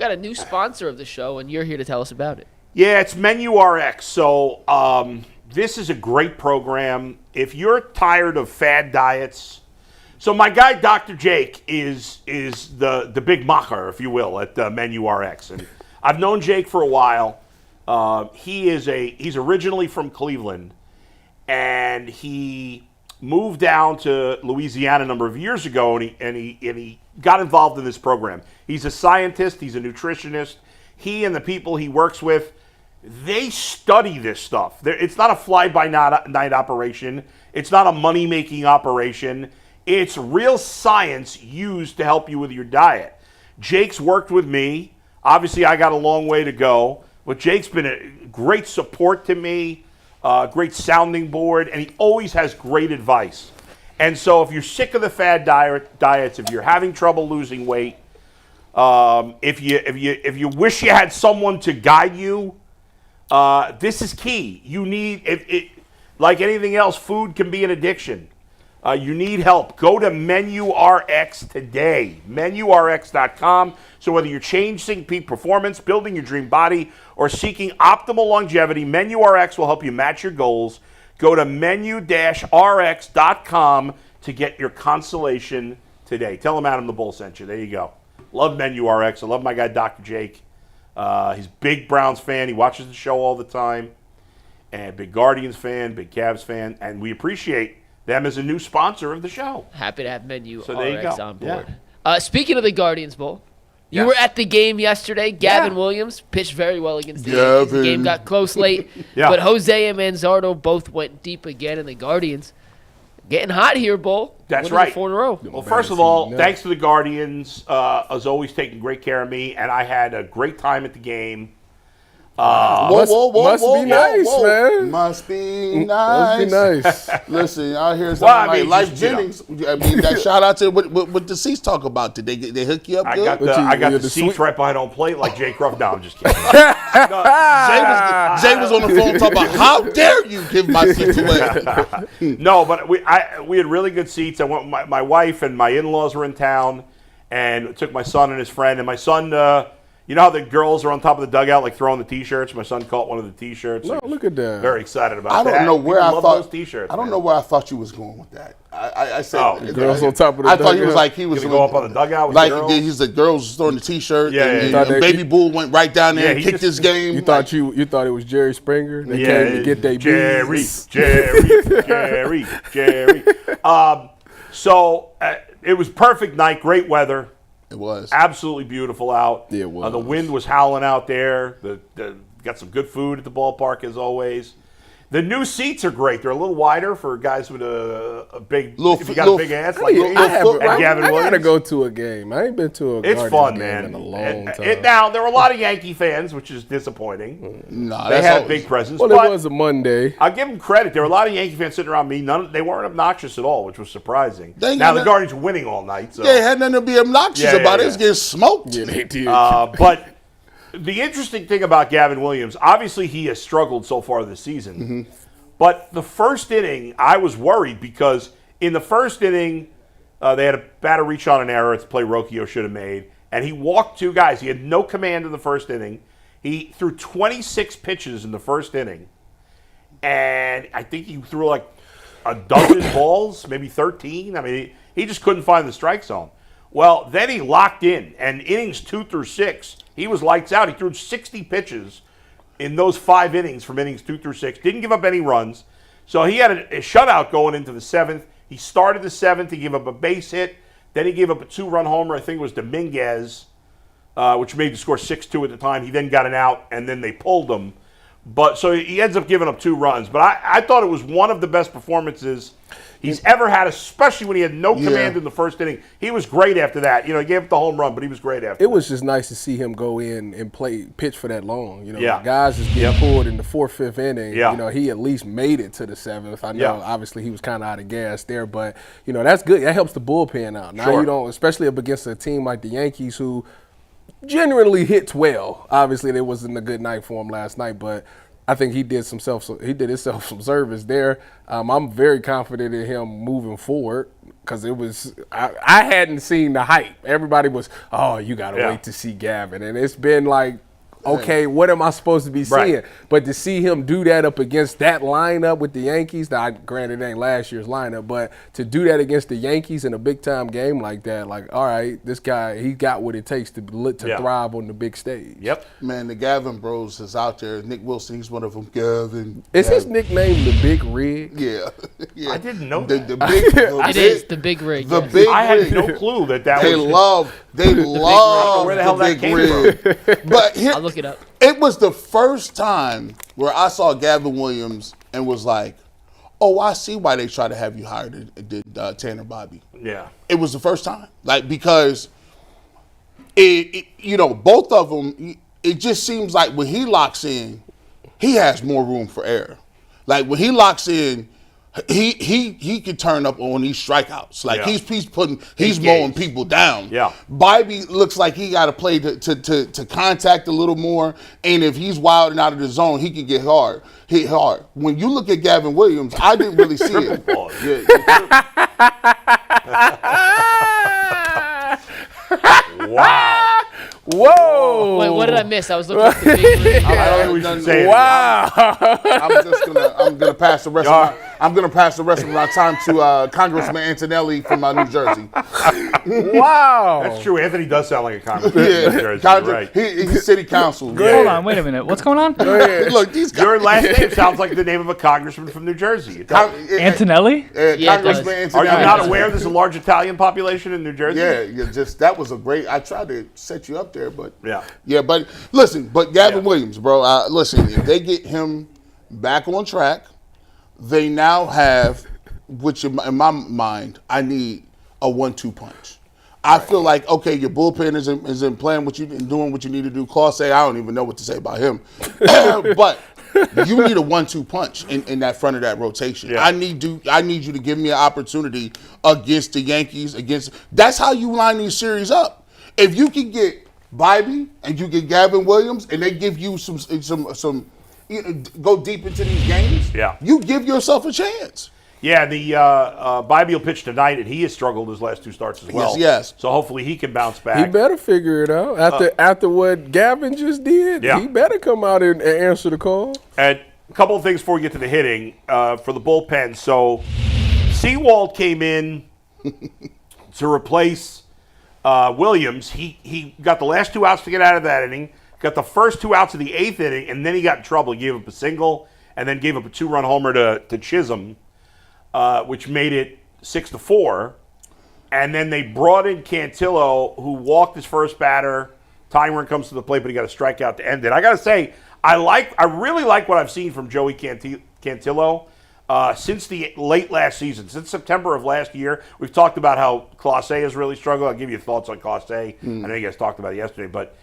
got a new sponsor of the show, and you're here to tell us about it. Yeah, it's MenuRx. So this is a great program. If you're tired of fad diets, so my guy Dr. Jake is the big macher, if you will, at MenuRx, and I've known Jake for a while. He's originally from Cleveland, and he moved down to Louisiana a number of years ago, and he got involved in this program. He's a scientist. He's a nutritionist. He and the people he works with, they study this stuff. It's not a fly-by-night operation. It's not a money-making operation. It's real science used to help you with your diet. Jake's worked with me. Obviously, I got a long way to go, but Jake's been a great support to me. Great sounding board, and he always has great advice. And so if you're sick of the fad diets, if you're having trouble losing weight, if you wish you had someone to guide you, this is key. You need, like anything else, food can be an addiction. You need help. Go to MenuRx today, MenuRx.com. So whether you're changing peak performance, building your dream body, or seeking optimal longevity, MenuRx will help you match your goals. Go to menu-rx.com to get your consolation today. Tell them Adam the Bull sent you. There you go. Love MenuRx. I love my guy, Dr. Jake. He's a big Browns fan. He watches the show all the time. And big Guardians fan, big Cavs fan. And we appreciate them as a new sponsor of the show. Happy to have MenuRx So there you go. on board. Yeah. Speaking of the Guardians Bowl, you were at the game yesterday. Gavin Williams pitched very well against the Yankees. The game got close late, but José and Manzardo both went deep again, and the Guardians getting hot here, Bull. That's right. 4 in a row. Well, first of all, thanks to the Guardians, as always, taking great care of me, and I had a great time at the game. Must be nice, man. Must be nice. Listen, out here something like Life Jennings. I mean, that shout out to what the seats talk about. Did they hook you up good? I got the seats right behind home plate like Jake Ruff. No, I'm just kidding. Jay was on the phone talking about, how dare you give my seats away? No, but we had really good seats. I went. My wife and my in-laws were in town, and took my son and his friend. And my son, you know how the girls are on top of the dugout, like throwing the T-shirts? My son caught one of the T-shirts. No, look at that. Very excited about that. I don't know where I thought those T-shirts. I don't know where I thought you was going with that. I said the girls on top of the I dugout. thought he was like he was going to go up on the dugout with like the girls? he's the girls throwing the T-shirt. Yeah. And Baby Bull went right down there and kicked this game. You thought you thought it was Jerry Springer? They came to get their Jerry. So it was perfect night, great weather. It was absolutely beautiful out. Yeah, it was. The wind was howling out there. Got some good food at the ballpark as always. The new seats are great. They're a little wider for guys with a big, if you got a big ass like me. I Gavin Williams. gotta go to a game. I ain't been to a It's Guardians fun, game man. in a long time. Now there were a lot of Yankee fans, which is disappointing. No, they had a big presence. Well, but it was a Monday. I'll give them credit. There were a lot of Yankee fans sitting around me. They weren't obnoxious at all, which was surprising. Now the Guardians were winning all night. So. Yeah, it had nothing to be obnoxious about it. It was getting smoked. Yeah, they did. But the interesting thing about Gavin Williams, obviously he has struggled so far this season. Mm-hmm. But the first inning, I was worried because in the first inning, they had a batter reach on an error. It's a play Rocchio should have made. And he walked 2 guys. He had no command in the first inning. He threw 26 pitches in the first inning. And I think he threw like a dozen balls, maybe 13. I mean, he just couldn't find the strike zone. Well, then he locked in. And innings 2 through 6, he was lights out. He threw 60 pitches in those 5 innings from innings 2 through 6. Didn't give up any runs. So he had a shutout going into the 7th. He started the 7th. He gave up a base hit. Then he gave up a 2-run homer. I think it was Domínguez, which made the score 6-2 at the time. He then got an out, and then they pulled him. But so he ends up giving up 2 runs. But I thought it was one of the best performances he's ever had, especially when he had no command in the first inning. He was great after that. You know, he gave up the home run, but he was great after It was just nice to see him go in and pitch for that long. You know, guys is getting pulled in the 4th, 5th inning. You know, he at least made it to the 7th. I know, obviously, he was kind of out of gas there, but, you know, that's good. That helps the bullpen out. Now you don't, especially up against a team like the Yankees who generally hits well. Obviously, it wasn't a good night for him last night, but I think he did himself some service there. I'm very confident in him moving forward because I hadn't seen the hype. Everybody was, oh, you got to wait to see Gavin. And it's been like, okay, what am I supposed to be seeing? Right. But to see him do that up against that lineup with the Yankees, granted it ain't last year's lineup, but to do that against the Yankees in a big-time game like that, like, all right, this guy, he got what it takes to thrive on the big stage. Yep. Man, the Gavin bros is out there. Nick Wilson, he's one of them. Gavin. Is his nickname the Big Rig? Yeah. I didn't know that. It is the Big Rig. The Big Rig. I had no clue that They was. They love where the hell that came from. But I'll look it up. It was the first time where I saw Gavin Williams and was like, oh, I see why they try to have you hired Tanner Bobby. Yeah. It was the first time. Like, because, both of them, it just seems like when he locks in, he has more room for error. Like, when he locks in, he can turn up on these strikeouts. Like he's mowing people down. Yeah. Bobby looks like he got to play to contact a little more, and if he's wild and out of the zone, he can hit hard. When you look at Gavin Williams, I didn't really see it. Wow. Whoa! Wait, what did I miss? I was looking at the Big Rig. I don't think we should say it. Wow! I'm gonna pass the rest of my I'm going to pass the rest of my time to Congressman Antonelli from New Jersey. Wow. That's true. Anthony does sound like a congressman from New Jersey. Right. He's city council. Hold on. Wait a minute. What's going on? Look, these guys. Your last name sounds like the name of a congressman from New Jersey. Antonelli? Yeah, Congressman Antonelli. Are you not aware there's a large Italian population in New Jersey? Yeah, that was a great. I tried to set you up there, but yeah. But listen, Gavin Williams, bro. Listen, if they get him back on track, they now have, which in my mind, I need a 1-2 punch. I feel like, okay, your bullpen isn't playing what you and doing what you need to do. Clarke, I don't even know what to say about him, but you need a 1-2 punch in that front of that rotation. Yeah. I need you to give me an opportunity against the Yankees. That's how you line these series up. If you can get Bobby and you get Gavin Williams, and they give you some go deep into these games, you give yourself a chance. Yeah, the Bobby will pitch tonight, and he has struggled his last two starts as well. Yes. So hopefully he can bounce back. He better figure it out. After what Gavin just did, he better come out and answer the call. And a couple of things before we get to the hitting for the bullpen. So Sewald came in to replace Williams. He got the last 2 outs to get out of that inning, got the first 2 outs of the 8th inning, and then he got in trouble. He gave up a single and then gave up a 2-run homer to Chisholm, which made it 6-4. And then they brought in Cantillo, who walked his first batter. Tying run comes to the plate, but he got a strikeout to end it. I got to say, I really like what I've seen from Joey Cantillo since the late last season, since September of last year. We've talked about how Clase has really struggled. I'll give you thoughts on Clase. I know you guys talked about it yesterday, but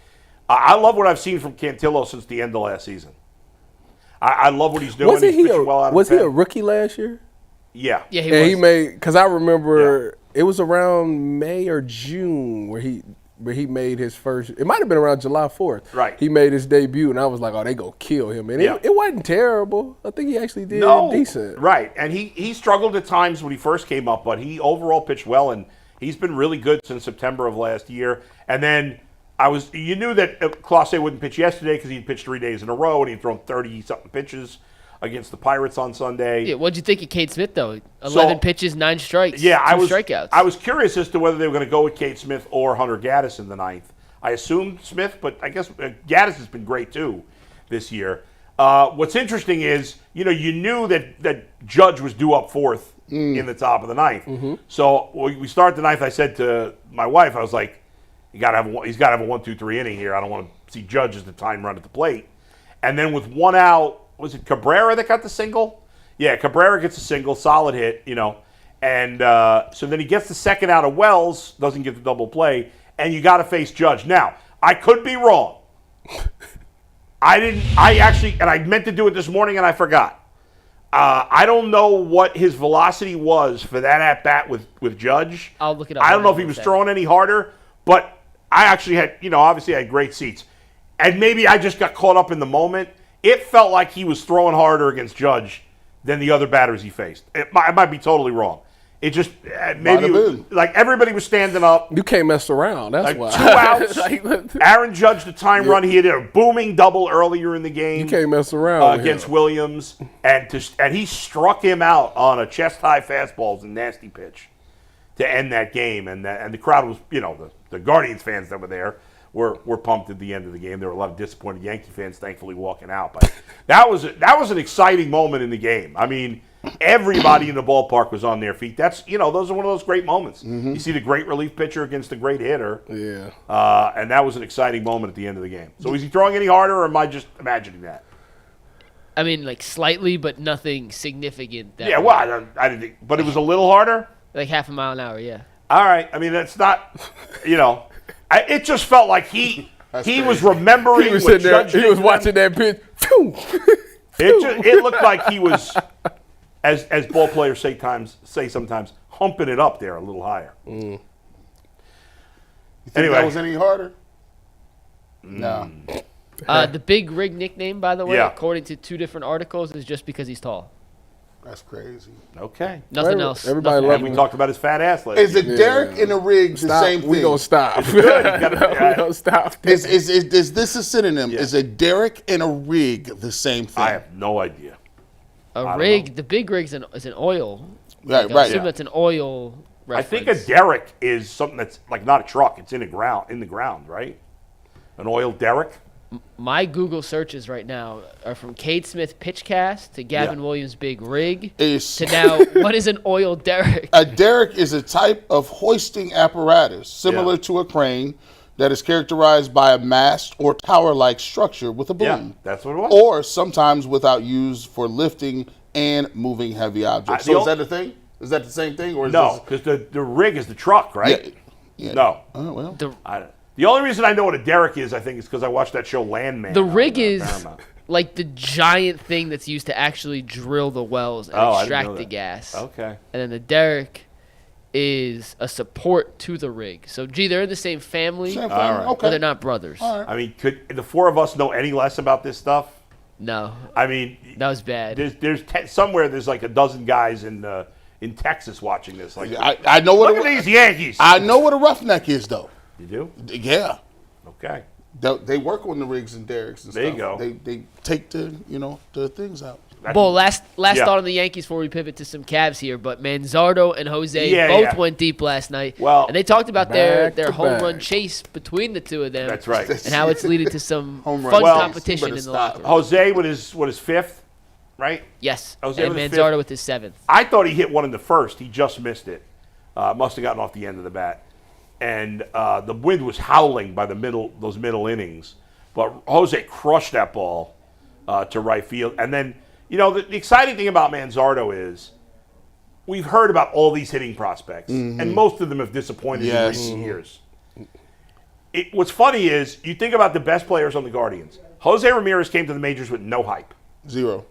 I love what I've seen from Cantillo since the end of last season. I love what he's doing. Was he a rookie last year? Yeah. Yeah, he made, because I remember it was around May or June where he made his first. It might have been around July 4th. Right. He made his debut, and I was like, oh, they go kill him. And it wasn't terrible. I think he actually did decent. Right. And he struggled at times when he first came up, but he overall pitched well, and he's been really good since September of last year. And then you knew that Clase wouldn't pitch yesterday because he'd pitched 3 days in a row, and he'd thrown 30-something pitches against the Pirates on Sunday. Yeah, what'd you think of Cade Smith, though? 11 pitches, 9 strikes, 2 strikeouts. I was curious as to whether they were going to go with Cade Smith or Hunter Gaddis in the 9th. I assumed Smith, but I guess Gaddis has been great, too, this year. What's interesting is, you knew that Judge was due up 4th in the top of the 9th. Mm-hmm. So we start the 9th, I said to my wife, I was like, he's got to have a 1-2-3 inning here. I don't want to see Judge as the time run at the plate. And then with 1 out, was it Cabrera that got the single? Yeah, Cabrera gets a single, solid hit, And so then he gets the second out of Wells, doesn't get the double play, and you got to face Judge. Now, I could be wrong. I meant to do it this morning and I forgot. I don't know what his velocity was for that at-bat with Judge. I'll look it up. I don't know if he was throwing any harder, but I actually had, obviously I had great seats. And maybe I just got caught up in the moment. it felt like he was throwing harder against Judge than the other batters he faced. I might be totally wrong. It just maybe like everybody was standing up. You can't mess around. That's why. 2 outs. Aaron Judge, the time run, he hit a booming double earlier in the game. You can't mess around against Williams, and he struck him out on a chest high fastball. It was a nasty pitch to end that game, and the crowd was, the Guardians fans that were there were pumped at the end of the game. There were a lot of disappointed Yankee fans, thankfully, walking out. But that was an exciting moment in the game. I mean, everybody in the ballpark was on their feet. That's those are one of those great moments. Mm-hmm. You see the great relief pitcher against the great hitter. Yeah. And that was an exciting moment at the end of the game. So is he throwing any harder, or am I just imagining that? I mean, like slightly, but nothing significant. Yeah, well, I didn't think, but it was a little harder. Like half a mile an hour, yeah. All right. I mean, that's not, it just felt like he was remembering. He was sitting there. He was watching that pitch. It looked like he was, as ball players say sometimes, humping it up there a little higher. You think that was any harder? No. The Big Rig nickname, by the way, according to 2 different articles, is just because he's tall. That's crazy. Okay. Nothing else. Everybody loves him. We talked about his fat ass last Is a Derek and a Rig the same thing? We gonna stop. We gonna stop. Is this a synonym? Yeah. Is a Derek and a Rig the same thing? I have no idea. A rig, the Big Rig is an oil. Right. I assume that's an oil reference. I think a derrick is something that's like not a truck. It's in the ground, right? An oil derrick. My Google searches right now are from Cade Smith Pitchcast to Gavin Williams Big Rig to now what is an oil derrick? A derrick is a type of hoisting apparatus similar to a crane that is characterized by a mast or tower-like structure with a boom. Yeah, that's what it was. Or sometimes without use for lifting and moving heavy objects. So is that the thing? Is that the same thing? Or is no, because the rig is the truck, right? Yeah. No. Oh, well. The only reason I know what a derrick is, I think, is because I watched that show Landman. The rig is like the giant thing that's used to actually drill the wells and extract the gas. Okay. And then the derrick is a support to the rig. So, they're in the same family, but they're not brothers. All right. I mean, could the 4 of us know any less about this stuff? No. I mean, that was bad. There's somewhere there's like a dozen guys in Texas watching this. Like, I know what. Look at these Yankees. I know what a roughneck is, though. You do? Yeah. Okay. They work on the rigs and derricks and there stuff. There you go. They take the things out. Well, last thought on the Yankees before we pivot to some Cavs here, but Manzardo and Jose both went deep last night. Well, and they talked about their home run chase between the 2 of them. That's right. And how it's leading to some fun competition in the locker room. Jose with his 5th, right? Yes. Jose and Manzardo with his 7th. I thought he hit one in the first. He just missed it. Must have gotten off the end of the bat. And the wind was howling by those middle innings. But Jose crushed that ball to right field. And then, the exciting thing about Manzardo is we've heard about all these hitting prospects, and most of them have disappointed in recent years. What's funny is you think about the best players on the Guardians. José Ramírez came to the majors with no hype. 0.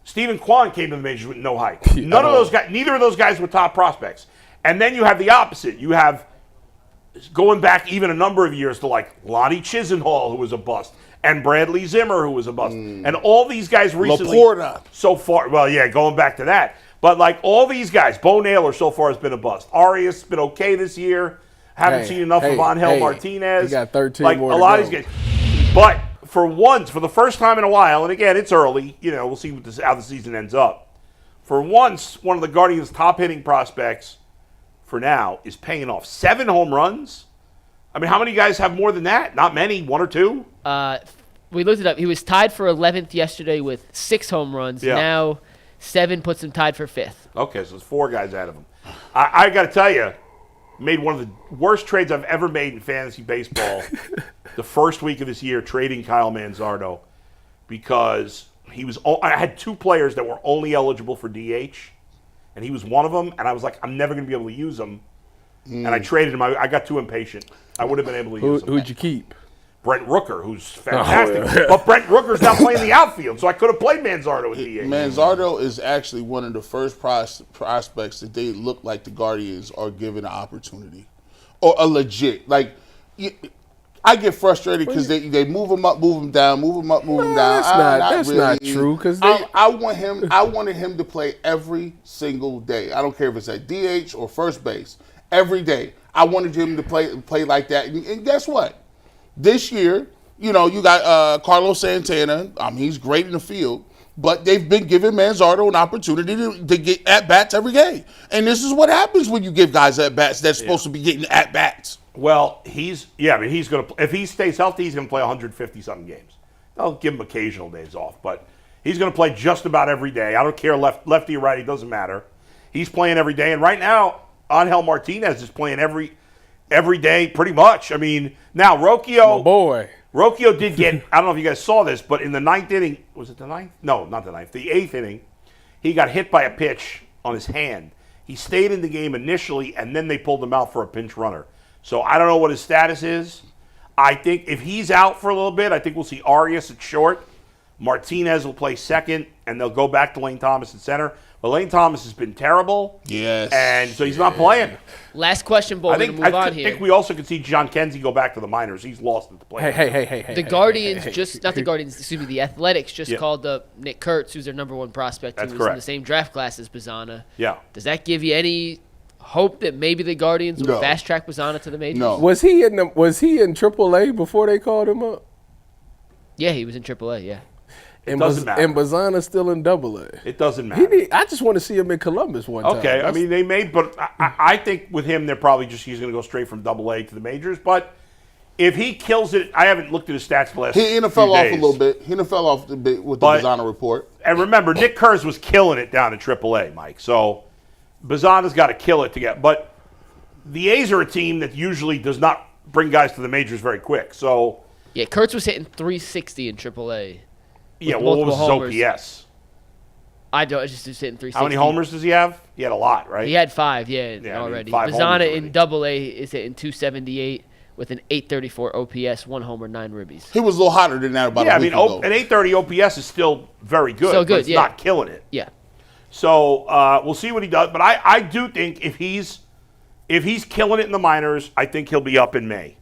Stephen Kwan came to the majors with no hype. Neither of those guys were top prospects. And then you have the opposite. You have, going back even a number of years, to like Lonnie Chisenhall, who was a bust, and Bradley Zimmer, who was a bust. And all these guys recently. Laporta. So far, going back to that. But like all these guys, Bo Naylor so far has been a bust. Arias has been okay this year. Haven't seen enough of Angel Martinez. He got 13 more a lot of these guys. But for the first time in a while, and again, it's early, we'll see how the season ends up. For once, one of the Guardians' top hitting prospects for now is paying off. 7 home runs. I mean, how many guys have more than that? Not many, 1 or 2. We looked it up. He was tied for 11th yesterday with 6 home runs. Yeah. Now 7 puts him tied for 5th. Okay, so it's 4 guys out of him. I got to tell you, made one of the worst trades I've ever made in fantasy baseball the first week of this year, trading Kyle Manzardo, because I had 2 players that were only eligible for DH. And he was one of them, and I was like, I'm never going to be able to use him. And I traded him. I got too impatient. I would have been able to use him. Who'd you keep? Brent Rooker, who's fantastic. But Brent Rooker's not playing the outfield, so I could have played Manzardo with DH. Manzardo is actually one of the first prospects that they look like the Guardians are given an opportunity. Or a legit. Like, I get frustrated because they move him up, move him down, move him up, move him down. That's not true. Because I wanted him to play every single day. I don't care if it's at DH or first base. Every day, I wanted him to play like that. And guess what? This year, you got Carlos Santana. He's great in the field. But they've been giving Manzardo an opportunity to get at-bats every game. And this is what happens when you give guys at-bats that's supposed to be getting at-bats. Well, he's going to, if he stays healthy, he's going to play 150-something games. I'll give him occasional days off, but he's going to play just about every day. I don't care lefty or righty, doesn't matter. He's playing every day. And right now, Angel Martinez is playing every day pretty much. I mean, now Rocchio. My boy. Rocchio did get, I don't know if you guys saw this, but in the ninth inning, was it the ninth? No, not the ninth. The eighth inning, he got hit by a pitch on his hand. He stayed in the game initially, and then they pulled him out for a pinch runner. So I don't know what his status is. I think if he's out for a little bit, I think we'll see Arias at short. Martinez will play second, and they'll go back to Lane Thomas at center. But Lane Thomas has been terrible. Yes. And so he's not playing. Last question, Bull. I think we also could see John Kenzie go back to the minors. He's lost at the play. Hey. The Guardians the Athletics just called up Nick Kurtz, who's their number one prospect, who was in the same draft class as Bazzana. Yeah. Does that give you any hope that maybe the Guardians will fast track Bazzana to the majors? No. Was he in AAA before they called him up? Yeah, he was in AAA, yeah. It doesn't matter. And Bazzana's still in AA. It doesn't matter. I just want to see him in Columbus one time. Okay, I mean, they may, but I think with him, they're probably he's going to go straight from AA to the majors. But if he kills it, I haven't looked at his stats the last few days. He fell off a little bit. He fell off a bit with the Bazzana report. And remember, Nick Kurz was killing it down in AAA, Mike. So Bazzana's got to kill it to get. But the A's are a team that usually does not bring guys to the majors very quick. So yeah, Kurtz was hitting 360 in AAA. Yeah, what was his OPS? I just hitting 360. How many homers does he have? He had a lot, right? He had 5, already. Bazzana in AA is hitting 278 with an 834 OPS, 1 homer, 9 ribbies. He was a little hotter than that about a week ago. An 830 OPS is still very good. So good, but it's not killing it. Yeah. So we'll see what he does. But I do think if he's killing it in the minors, I think he'll be up in May.